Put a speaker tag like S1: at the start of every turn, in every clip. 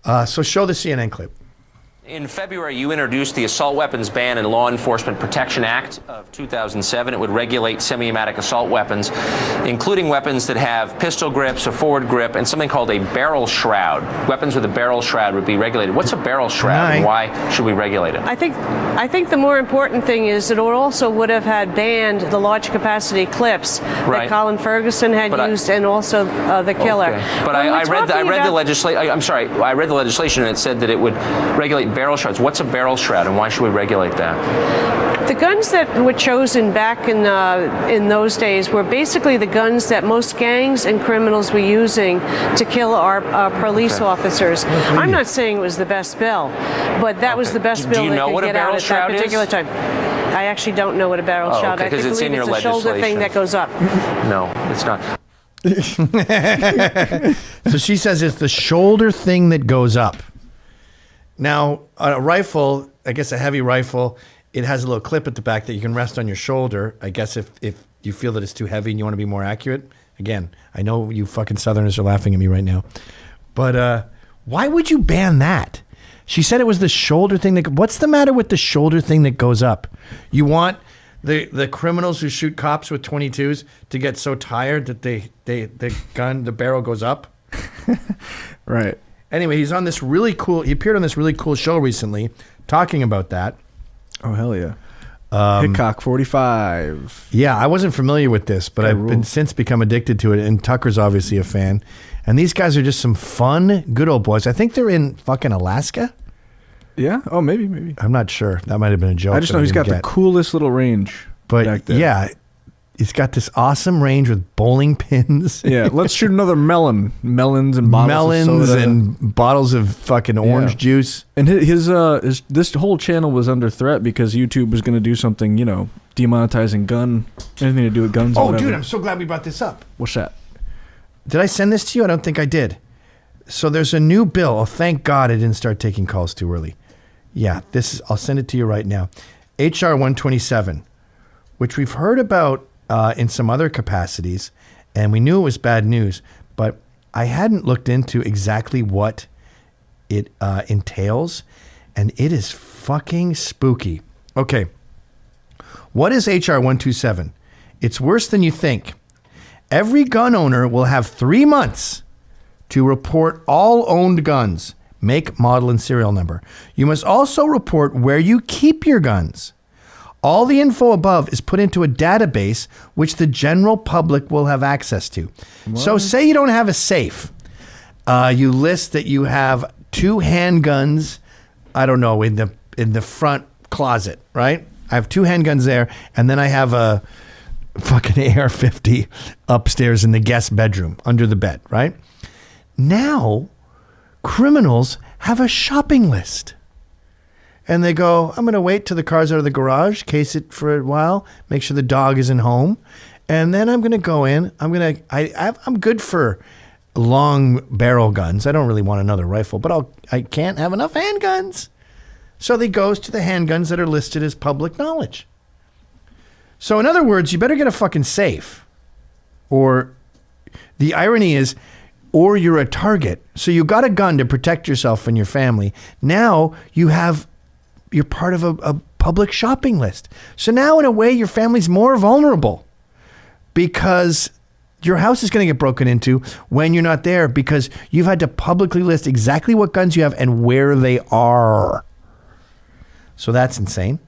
S1: So show the CNN clip.
S2: In February, you introduced the Assault Weapons Ban and Law Enforcement Protection Act of 2007. It would regulate semi-automatic assault weapons, including weapons that have pistol grips, a forward grip, and something called a barrel shroud. Weapons with a barrel shroud would be regulated. What's a barrel shroud, and why should we regulate it?
S3: I think the more important thing is that it also would have had banned the large capacity clips that Colin Ferguson had used, and also the killer.
S2: Okay. But I read the legislation. I'm sorry, I read the legislation, and it said that it would regulate barrel shrouds. What's a barrel shroud, and why should we regulate that?
S3: The guns that were chosen back in those days were basically the guns that most gangs and criminals were using to kill our police officers. I'm not saying it was the best bill, but that was the best bill they could get out at that particular time. I actually don't know what a barrel shroud is. I believe it's a shoulder thing that goes up.
S2: No, it's not.
S1: So she says it's the shoulder thing that goes up. Now, a rifle, I guess a heavy rifle, it has a little clip at the back that you can rest on your shoulder. I guess if you feel that it's too heavy and you want to be more accurate. Again, I know you fucking Southerners are laughing at me right now. But why would you ban that? She said it was the shoulder thing. What's the matter with the shoulder thing that goes up? You want the criminals who shoot cops with 22s to get so tired that the barrel goes up?
S4: Right.
S1: Anyway, he appeared on this really cool show recently talking about that.
S4: Oh, hell yeah. Hickok 45.
S1: Yeah, I wasn't familiar with this, but I've since become addicted to it, and Tucker's obviously a fan. And these guys are just some fun, good old boys. I think they're in fucking Alaska.
S4: Yeah? Oh, maybe.
S1: I'm not sure. That might have been a joke.
S4: I just know he's got the coolest little range back there.
S1: Yeah, he's got this awesome range with bowling pins.
S4: Yeah, let's shoot another melons and bottles of soda.
S1: And bottles of fucking orange juice.
S4: And his this whole channel was under threat because YouTube was going to do something, demonetizing anything to do with guns.
S1: Oh, dude, I'm so glad we brought this up.
S4: What's that?
S1: Did I send this to you? I don't think I did. So there's a new bill. Oh, thank God I didn't start taking calls too early. Yeah, I'll send it to you right now. HR 127, which we've heard about in some other capacities, and we knew it was bad news, but I hadn't looked into exactly what it entails, and it is fucking spooky. Okay, what is HR 127? It's worse than you think. Every gun owner will have 3 months to report all owned guns, make, model, and serial number. You must also report where you keep your guns. All the info above is put into a database which the general public will have access to. What? So say you don't have a safe. You list that you have 2 handguns, I don't know, in the front closet, right? I have 2 handguns there, and then I have a fucking AR-50 upstairs in the guest bedroom under the bed, right? Now, criminals have a shopping list. And they go, I'm going to wait till the car's out of the garage, case it for a while, make sure the dog isn't home. And then I'm going to go in. I'm good for long barrel guns. I don't really want another rifle, but I can't have enough handguns. So they goes to the handguns that are listed as public knowledge. So in other words, you better get a fucking safe. Or the irony is, or you're a target. So you got a gun to protect yourself and your family. Now you're part of a public shopping list. So now in a way, your family's more vulnerable because your house is going to get broken into when you're not there because you've had to publicly list exactly what guns you have and where they are. So that's insane.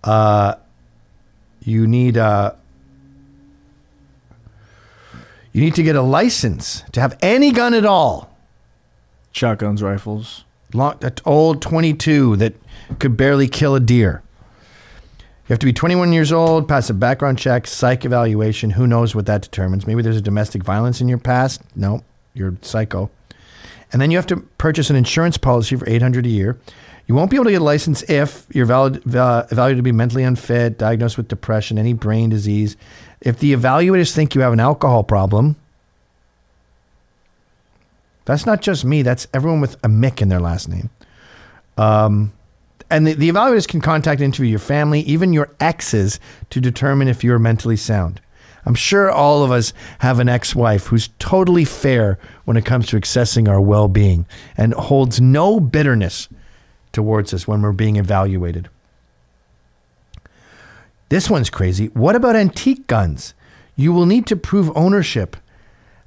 S1: You need to get a license to have any gun at all.
S4: Shotguns, rifles.
S1: That old 22 that could barely kill a deer. You have to be 21 years old, pass a background check, psych evaluation. Who knows what that determines? Maybe there's a domestic violence in your past. No, you're psycho. And then you have to purchase an insurance policy for $800 a year. You won't be able to get a license if you're evaluated to be mentally unfit, diagnosed with depression, any brain disease. If the evaluators think you have an alcohol problem, that's not just me. That's everyone with a Mick in their last name. And the evaluators can contact and interview your family, even your exes, to determine if you're mentally sound. I'm sure all of us have an ex-wife who's totally fair when it comes to accessing our well-being and holds no bitterness towards us when we're being evaluated. This one's crazy. What about antique guns? You will need to prove ownership.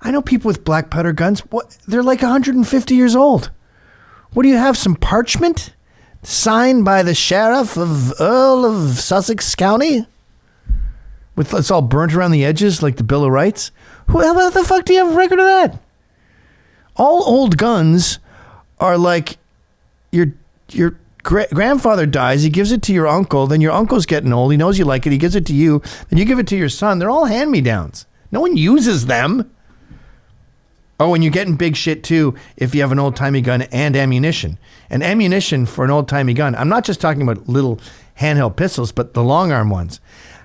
S1: I know people with black powder guns. They're like 150 years old. What do you have, some parchment? Signed by the sheriff of Earl of Sussex County? It's all burnt around the edges like the Bill of Rights? How the fuck do you have a record of that? All old guns are like your grandfather dies, he gives it to your uncle, then your uncle's getting old, he knows you like it, he gives it to you, then you give it to your son. They're all hand-me-downs. No one uses them. Oh, and you get in big shit too if you have an old-timey gun and ammunition. And ammunition for an old-timey gun, I'm not just talking about little handheld pistols, but the long-arm ones.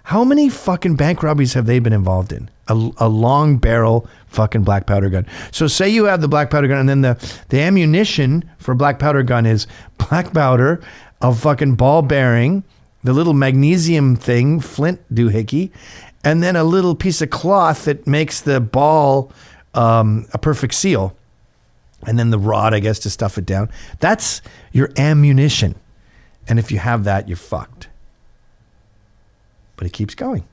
S1: How many fucking bank robberies have they been involved in? A long barrel fucking black powder gun. So say you have the black powder gun, and then the ammunition for black powder gun is black powder, a fucking ball bearing, the little magnesium thing, flint doohickey, and then a little piece of cloth that makes the ball a perfect seal. And then the rod, I guess, to stuff it down. That's your ammunition. And if you have that, you're fucked. But it keeps going.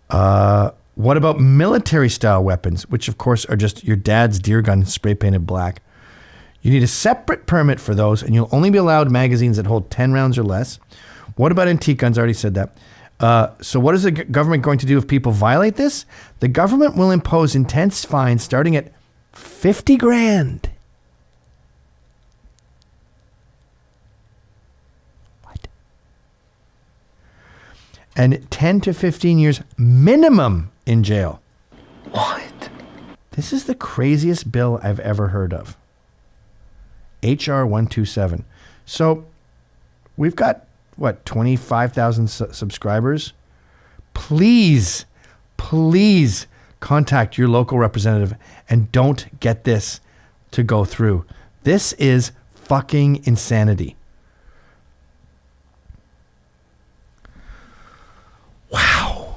S1: What about military-style weapons, which, of course, are just your dad's deer gun spray-painted black? You need a separate permit for those, and you'll only be allowed magazines that hold 10 rounds or less. What about antique guns? I already said that. So what is the government going to do if people violate this? The government will impose intense fines starting at 50 grand. What? And 10 to 15 years minimum in jail. What? This is the craziest bill I've ever heard of. HR 127. So we've got, 25,000 subscribers? Please contact your local representative and don't get this to go through. This is fucking insanity. Wow.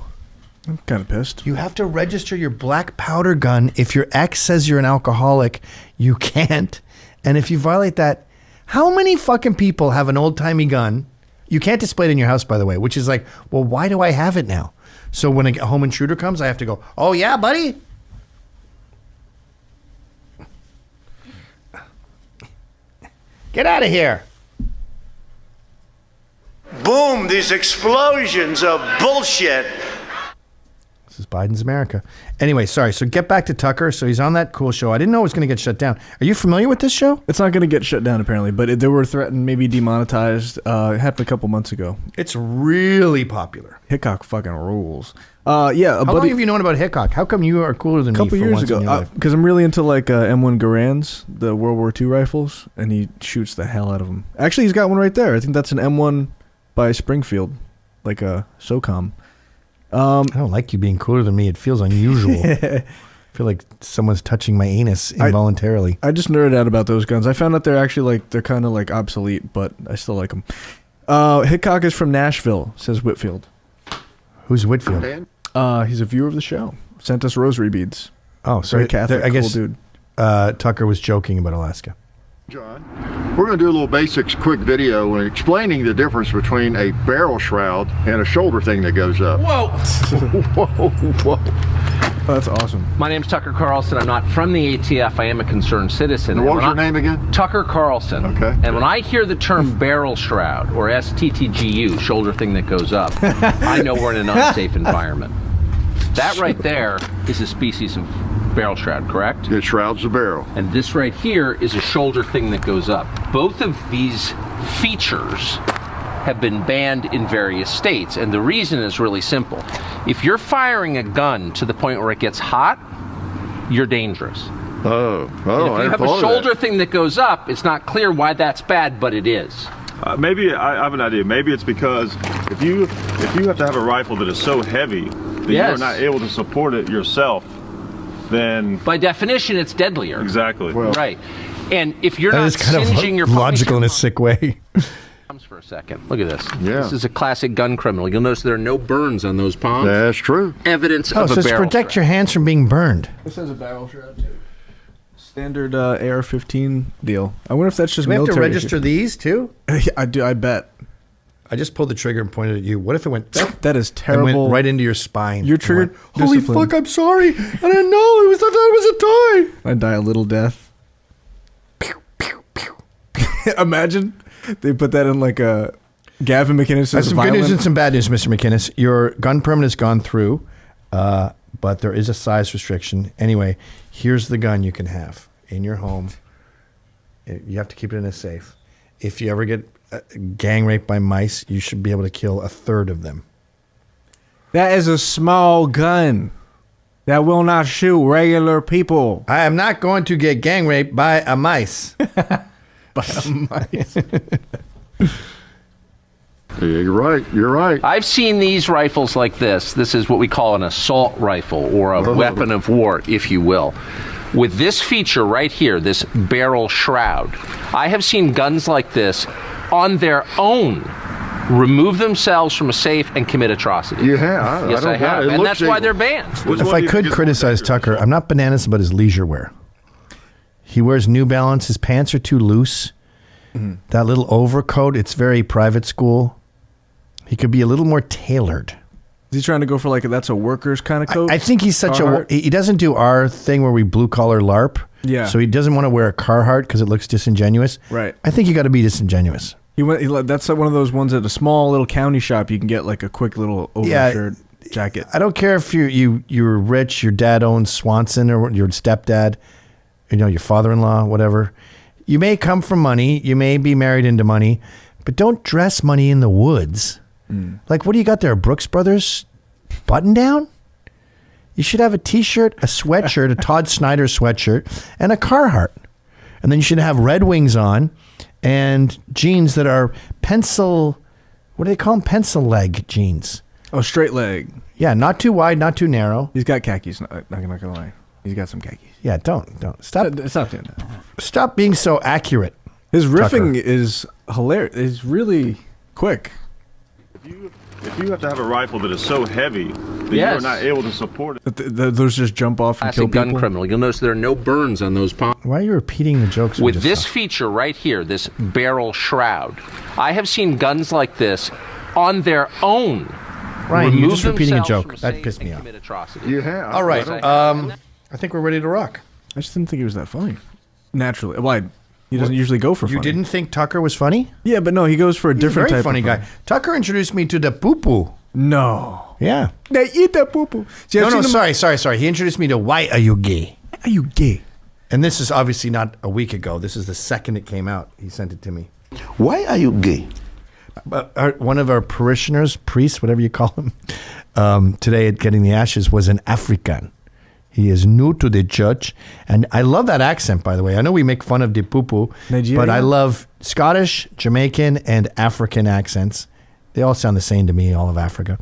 S4: I'm kind of pissed.
S1: You have to register your black powder gun. If your ex says you're an alcoholic, you can't. And if you violate that, how many fucking people have an old-timey gun? You can't display it in your house, by the way, which is like, well, why do I have it now? So when a home intruder comes, I have to go, oh, yeah, buddy? Get out of here.
S5: Boom, these explosions of bullshit.
S1: This is Biden's America. Anyway, sorry. So get back to Tucker. So he's on that cool show. I didn't know it was going to get shut down. Are you familiar with this show?
S4: It's not going to get shut down, apparently, but they were threatened, maybe demonetized. It happened a couple months ago.
S1: It's really popular.
S4: Hickok fucking rules. Yeah.
S1: How long have you known about Hickok? How come you are cooler than me?
S4: A couple years ago. Because I'm really into like M1 Garands, the World War II rifles, and he shoots the hell out of them. Actually, he's got one right there. I think that's an M1 by Springfield, like a SOCOM.
S1: I don't like you being cooler than me. It feels unusual. I feel like someone's touching my anus involuntarily.
S4: I just nerded out about those guns. I found out they're kind of like obsolete, but I still like them. Hickok is from Nashville, says Whitfield.
S1: Who's Whitfield?
S4: He's a viewer of the show. Sent us rosary beads.
S1: Oh, so
S4: very Catholic,
S1: I guess,
S4: cool dude.
S1: Tucker was joking about Alaska.
S6: John, we're going to do a little basics quick video explaining the difference between a barrel shroud and a shoulder thing that goes up.
S2: Whoa!
S6: Whoa.
S4: Oh, that's awesome.
S2: My name's Tucker Carlson. I'm not from the ATF. I am a concerned citizen.
S6: And what was your name again?
S2: Tucker Carlson.
S6: Okay.
S2: And when I hear the term barrel shroud, or STTGU, shoulder thing that goes up, I know we're in an unsafe environment. That right there is a species of barrel shroud, correct?
S6: It shrouds the barrel.
S2: And this right here is a shoulder thing that goes up. Both of these features have been banned in various states, and the reason is really simple. If you're firing a gun to the point where it gets hot, you're dangerous.
S6: Oh,
S2: If you have a shoulder thing that goes up, it's not clear why that's bad, but it is.
S7: Maybe I have an idea. Maybe it's because if you have to have a rifle that is so heavy that you are not able to support it yourself, then
S2: by definition it's deadlier.
S7: Exactly.
S6: Well,
S2: right. And if you're
S1: That
S2: not
S1: is kind
S2: singeing
S1: of
S2: your
S1: logical in a sick way.
S2: comes for a second. Look at this.
S6: Yeah.
S2: This is a classic gun criminal. You'll notice there are no burns on those palms.
S6: That's true.
S2: Evidence
S1: Oh,
S2: of
S1: so
S2: a
S1: it's
S2: barrel
S1: protect
S2: shroud.
S1: your hands from being burned.
S4: This has a barrel shroud too. Standard AR-15 deal. I wonder if that's just
S1: Do we have to
S4: military.
S1: register these too?
S4: I do. I bet.
S1: I just pulled the trigger and pointed at you. What if it went?
S4: That is
S1: And
S4: terrible.
S1: went right into your spine.
S4: You're
S1: And
S4: triggered
S1: went, Holy
S4: discipline.
S1: fuck! I'm sorry. I didn't know. I thought that was a toy.
S4: I die a little death. Imagine they put that in like a Gavin McLnnes.
S1: That's some good news and some bad news, Mr. McInnes. Your gun permit has gone through, but there is a size restriction. Anyway, here's the gun you can have in your home. You have to keep it in a safe. If you ever get gang raped by mice, you should be able to kill a third of them.
S4: That is a small gun that will not shoot regular people.
S1: I am not going to get gang raped by a mice.
S6: You're right. You're right.
S2: I've seen these rifles like this. This is what we call an assault rifle or a weapon of war, if you will. With this feature right here, this barrel shroud, I have seen guns like this on their own remove themselves from a safe and commit atrocities.
S6: You have.
S2: Yes, I have. And that's why they're banned.
S1: If I could criticize Tucker, I'm not bananas about his leisure wear. He wears New Balance. His pants are too loose. That little overcoat, it's very private school. He could be a little more tailored.
S4: Is he trying to go for like that's a worker's kind of coat?
S1: I think he's such
S4: Carhartt?
S1: he doesn't do our thing where we blue collar LARP.
S4: Yeah.
S1: So he doesn't want to wear a Carhartt because it looks disingenuous.
S4: Right.
S1: I think you got to be disingenuous.
S4: That's one of those ones at a small little county shop. You can get like a quick little overshirt jacket.
S1: I don't care if you're rich, your dad owns Swanson or your stepdad, your father-in-law, whatever. You may come from money, you may be married into money, but don't dress money in the woods. Like, what do you got there? A Brooks Brothers button down? You should have a t-shirt, a sweatshirt, a Todd Snyder sweatshirt, and a Carhartt. And then you should have Red Wings on and jeans that are pencil, what do they call them? Pencil leg jeans.
S4: Oh, straight leg.
S1: Yeah, not too wide, not too narrow.
S4: He's got khakis. Not gonna lie. He's got some khakis.
S1: Yeah, don't. Stop
S4: doing that.
S1: Stop being so accurate.
S4: His riffing
S1: Tucker.
S4: is hilarious. It's really quick.
S7: If you have to have a rifle that is so heavy that you
S2: Yes.
S7: are not able to support it.
S4: Those just jump off and kill
S2: Classic gun
S4: people.
S2: criminal. You'll notice there are no burns on those palms.
S1: Why are you repeating the jokes? we
S2: With
S1: just
S2: this
S1: saw?
S2: feature right here, this barrel shroud, I have seen guns like this on their own.
S1: Ryan, you're
S2: remove
S1: just repeating a
S2: themselves
S1: joke.
S2: from
S1: That
S2: safe
S1: pissed me
S2: and
S1: off.
S2: commit atrocities.
S6: You have.
S1: All right. I think we're ready to rock.
S4: I just didn't think he was that funny. Naturally. Why? He doesn't usually go for funny.
S1: You didn't think Tucker was funny?
S4: Yeah, but no, he goes for a
S1: He's
S4: different
S1: a very
S4: type
S1: funny
S4: of
S1: guy. Tucker introduced me to the poo-poo.
S4: No.
S1: Yeah.
S4: They eat that poo-poo. See, I've
S1: No,
S4: seen him-
S1: sorry. He introduced me to Why Are You Gay?
S4: Are you gay?
S1: And this is obviously not a week ago. This is the second it came out. He sent it to me.
S5: Why are you gay?
S1: But one of our parishioners, priests, whatever you call him, today at Getting the Ashes was an African. He is new to the church. And I love that accent, by the way. I know we make fun of the poo-poo,
S4: Nigeria?
S1: but I love Scottish, Jamaican, and African accents. They all sound the same to me, all of Africa.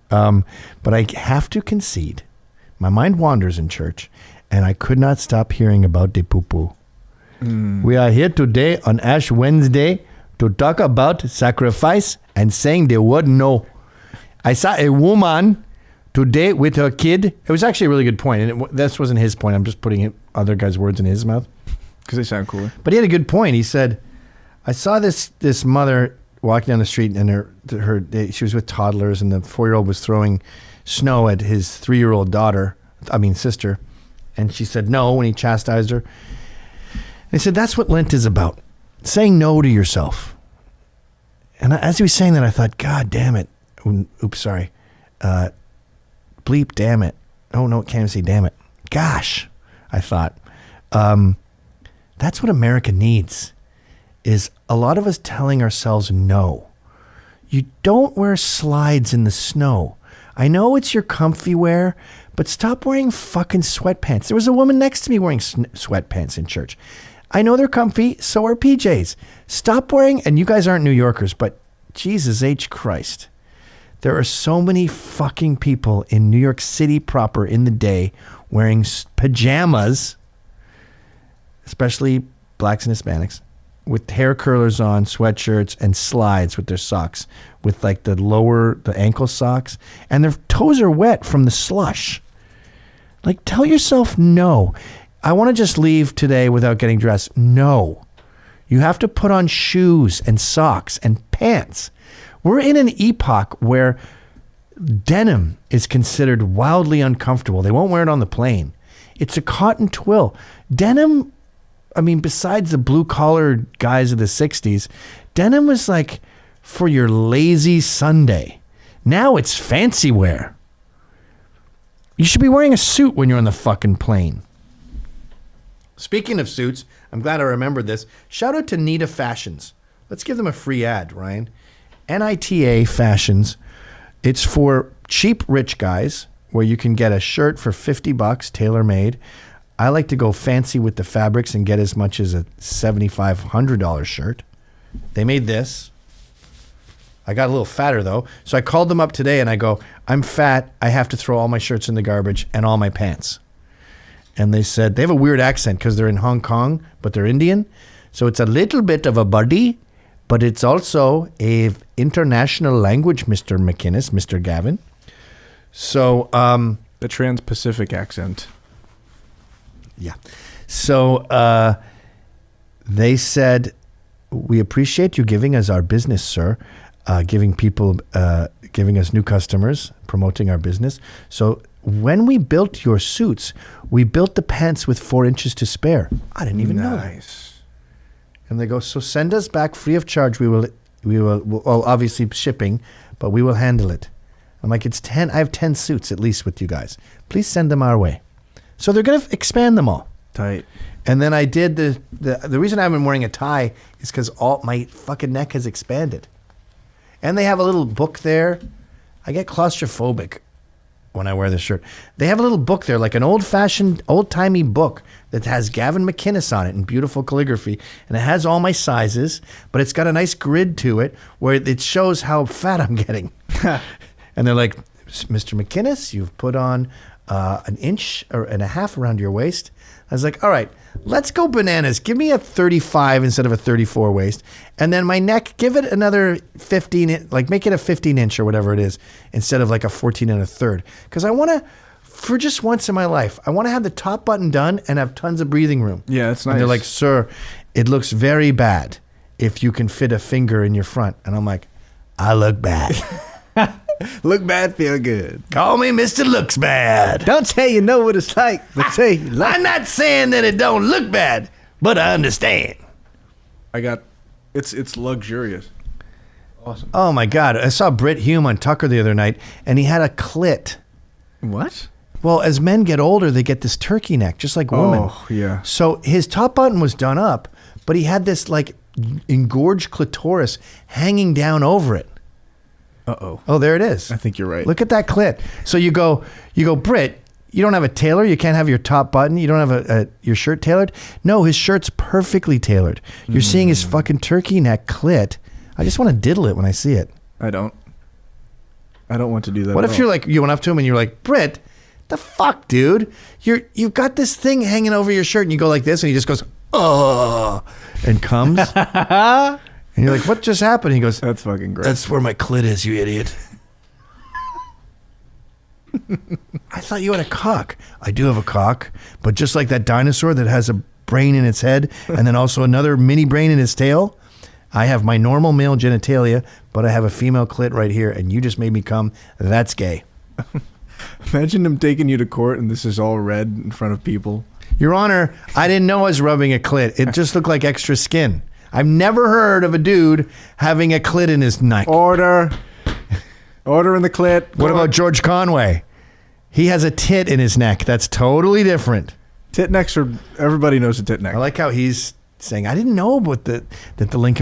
S1: But I have to concede, my mind wanders in church, and I could not stop hearing about the poo-poo. We are here today on Ash Wednesday to talk about sacrifice and saying the word no. I saw a woman today with her kid. It was actually a really good point, and this wasn't his point. I'm just putting other guys' words in his mouth.
S4: Because they sound cooler.
S1: But he had a good point. He said, I saw this mother walking down the street, and she was with toddlers, and the 4-year-old was throwing snow at his 3-year-old sister. And she said no when he chastised her. And he said, that's what Lent is about. Saying no to yourself. And as he was saying that, I thought, God damn it. Oops, sorry. Bleep, damn it. Oh, no, can't even say damn it. Gosh, I thought. That's what America needs, is a lot of us telling ourselves no. You don't wear slides in the snow. I know it's your comfy wear, but stop wearing fucking sweatpants. There was a woman next to me wearing sweatpants in church. I know they're comfy, so are PJs. Stop wearing, and you guys aren't New Yorkers, but Jesus H. Christ. There are so many fucking people in New York City proper in the day wearing pajamas, especially blacks and Hispanics, with hair curlers on, sweatshirts, and slides with their socks, with like the ankle socks, and their toes are wet from the slush. Like, tell yourself no. I want to just leave today without getting dressed. No. You have to put on shoes and socks and pants. We're in an epoch where denim is considered wildly uncomfortable. They won't wear it on the plane. It's a cotton twill. Denim, I mean, besides the blue-collar guys of the 60s, denim was like for your lazy Sunday. Now it's fancy wear. You should be wearing a suit when you're on the fucking plane. Speaking of suits, I'm glad I remembered this. Shout out to Nita Fashions. Let's give them a free ad, Ryan. NITA Fashions. It's for cheap rich guys where you can get a shirt for $50, tailor-made. I like to go fancy with the fabrics and get as much as a $7,500 shirt. They made this. I got a little fatter though. So I called them up today and I go, I'm fat. I have to throw all my shirts in the garbage and all my pants. And they said, they have a weird accent because they're in Hong Kong, but they're Indian. So it's a little bit of a buddy, but it's also a international language, Mr. Mclnnes, Mr. Gavin. So
S4: the Trans-Pacific accent.
S1: Yeah. So they said, we appreciate you giving us our business, sir. Giving us new customers, promoting our business. So when we built your suits, we built the pants with 4 inches to spare. I didn't even know that. And they go, so send us back free of charge. We will, well, obviously shipping, but we will handle it. I'm like, it's 10. I have 10 suits at least with you guys. Please send them our way. So they're going to expand them all.
S4: Tight.
S1: And then I did the reason I've been wearing a tie is because all my fucking neck has expanded. And they have a little book there. I get claustrophobic when I wear this shirt. They have a little book there, like an old-fashioned, old-timey book that has Gavin Mclnnes on it in beautiful calligraphy. And it has all my sizes, but it's got a nice grid to it where it shows how fat I'm getting. And they're like, Mr. Mclnnes, you've put on an inch and a half around your waist. I was like, all right, let's go bananas. Give me a 35 instead of a 34 waist. And then my neck, give it another 15, like make it a 15 inch or whatever it is, instead of like a 14 and a third. Because I want to, for just once in my life, I want to have the top button done and have tons of breathing room.
S4: Yeah, it's nice.
S1: And they're like, sir, it looks very bad if you can fit a finger in your front. And I'm like, I look bad.
S4: Look bad, feel good.
S1: Call me Mr. Looks Bad.
S4: Don't say you know what it's like, but say you like.
S1: I'm not saying that it don't look bad, but I understand.
S4: It's luxurious. Awesome.
S1: Oh my God. I saw Britt Hume on Tucker the other night, and he had a clit.
S4: What?
S1: Well, as men get older, they get this turkey neck, just like women.
S4: Oh, yeah.
S1: So his top button was done up, but he had this like engorged clitoris hanging down over it.
S4: Uh-oh.
S1: Oh, there it is.
S4: I think you're right.
S1: Look at that clit. So you go, Britt, you don't have a tailor. You can't have your top button. You don't have your shirt tailored. No, his shirt's perfectly tailored. You're seeing his fucking turkey neck clit. I just want to diddle it when I see it.
S4: I don't want to do that.
S1: What if you're like, you went up to him and you're like, Britt, the fuck, dude? You've got this thing hanging over your shirt and you go like this and he just goes, oh, and comes. And you're like, what just happened? He goes,
S4: that's fucking great.
S1: That's where my clit is, you idiot. I thought you had a cock. I do have a cock, but just like that dinosaur that has a brain in its head and then also another mini brain in its tail, I have my normal male genitalia, but I have a female clit right here, and you just made me come. That's gay.
S4: Imagine him taking you to court and this is all red in front of people.
S1: Your Honor, I didn't know I was rubbing a clit. It just looked like extra skin. I've never heard of a dude having a clit in his neck.
S4: Order in the clit.
S1: What about George Conway? He has a tit in his neck. That's totally different.
S4: Tit necks are, everybody knows a tit neck.
S1: I like how he's saying, I didn't know about that the Lincoln